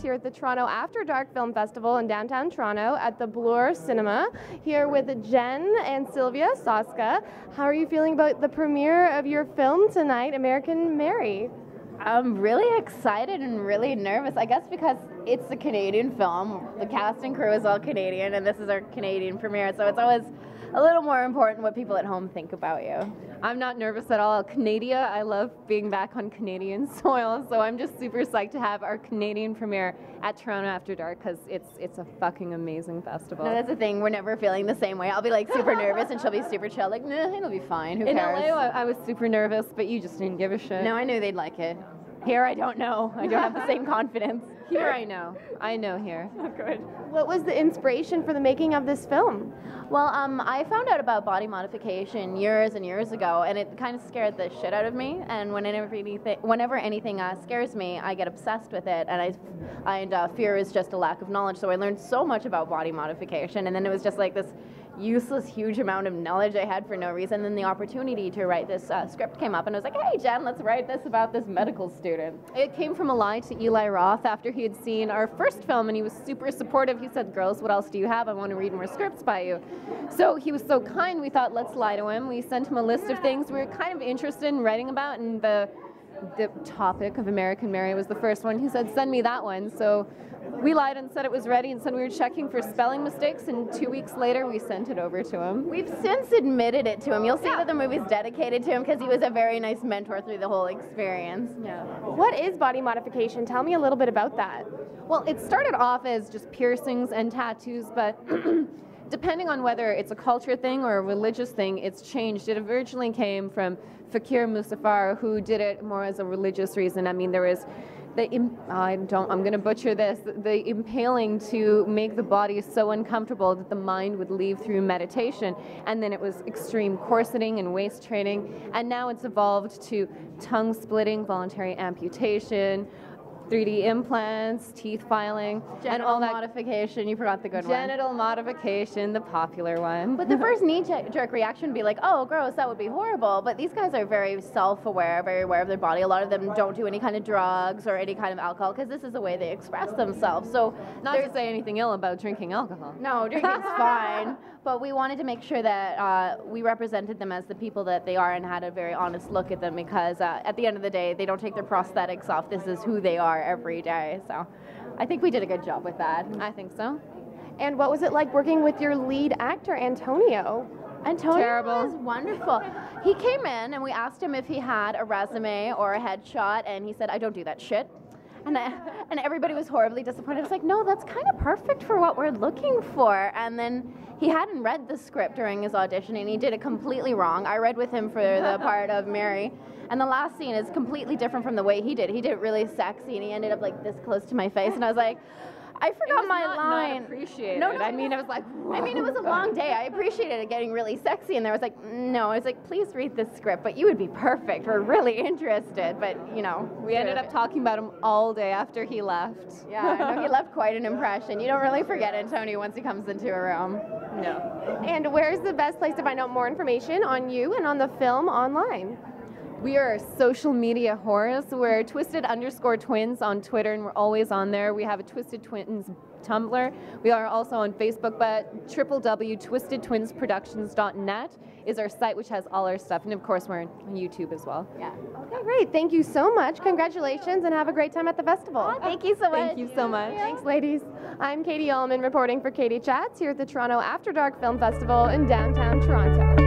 here at the Toronto After Dark Film Festival in downtown Toronto at the BLOOR Cinema, here with Jen and Sylvia Soska. How are you feeling about the premiere of your film tonight, American Mary? I'm really excited and really nervous, I guess because it's a Canadian film. The cast and crew is all Canadian, and this is our Canadian premiere, so it's always a little more important what people at home think about you. I'm not nervous at all. Canada, I love being back on Canadian soil, so I'm just super psyched to have our Canadian premiere at Toronto After Dark because it's a fucking amazing festival. No, that's the thing. We're never feeling the same way. I'll be like super nervous and she'll be super chill. Like, nah, it'll be fine. Who cares? In LA, I was super nervous, but you just didn't give a shit. No, I knew they'd like it. Here, I don't know. I don't have the same confidence. Here, I know. I know here. Oh, good. What was the inspiration for the making of this film? Well, I found out about body modification years and years ago, and it kind of scared the shit out of me. And whenever anything scares me, I get obsessed with it, and fear is just a lack of knowledge. So I learned so much about body modification, and then it was just like this useless, huge amount of knowledge I had for no reason. And then the opportunity to write this script came up, and I was like, hey, Jen, let's write this about this medical student. It came from a lie to Eli Roth after he had seen our first film, and he was super supportive. He said, girls, what else do you have? I want to read more scripts by you. So he was so kind, we thought, let's lie to him. We sent him a list of things we were kind of interested in writing about, and the topic of American Mary was the first one. He said, send me that one. So we lied and said it was ready and said we were checking for spelling mistakes, and 2 weeks later we sent it over to him. We've since admitted it to him. You'll see that the movie's dedicated to him because he was a very nice mentor through the whole experience. Yeah. What is body modification? Tell me a little bit about that. Well, it started off as just piercings and tattoos, but depending on whether it's a culture thing or a religious thing, it's changed. It originally came from Fakir Musafar, who did it more as a religious reason. I mean, there was I'm going to butcher this, the impaling to make the body so uncomfortable that the mind would leave through meditation. And then it was extreme corseting and waist training. And now it's evolved to tongue splitting, voluntary amputation, 3D implants, teeth filing, and all that. Modification, you forgot the good one. Genital modification, the popular one. But the first knee-jerk reaction would be like, oh, gross, that would be horrible. But these guys are very self-aware, very aware of their body. A lot of them don't do any kind of drugs or any kind of alcohol because this is the way they express themselves. So not to say anything ill about drinking alcohol. No, drinking's fine. But we wanted to make sure that we represented them as the people that they are and had a very honest look at them because at the end of the day, they don't take their prosthetics off. This is who they are every day. So I think we did a good job with that. I think so. And what was it like working with your lead actor, Antonio? Antonio was wonderful. He came in and we asked him if he had a resume or a headshot, and he said, I don't do that shit. And everybody was horribly disappointed. I was like, no, that's kind of perfect for what we're looking for. And then he hadn't read the script during his audition, and he did it completely wrong. I read with him for the part of Mary, and the last scene is completely different from the way he did. He did it really sexy, and he ended up like this close to my face, and I was like, I forgot my line. Not appreciated. No, I mean, it was like, whoa. I mean, it was a long day. I appreciated it getting really sexy, and there was like, no. I was like, please read this script, but you would be perfect. We're really interested, but you know. We ended up talking about him all day after he left. Yeah, I know he left quite an impression. You don't really forget Antonio once he comes into a room. No. And where's the best place to find out more information on you and on the film online? We are social media whores. We're Twisted_Twins on Twitter, and we're always on there. We have a Twisted Twins Tumblr. We are also on Facebook, but www.twistedtwinsproductions.net is our site, which has all our stuff. And of course, we're on YouTube as well. Yeah. Okay, great. Thank you so much. Congratulations, and have a great time at the festival. Oh, thank you so much. Thank you so much. Thanks, ladies. I'm Katie Uhlmann reporting for Katie Chats here at the Toronto After Dark Film Festival in downtown Toronto.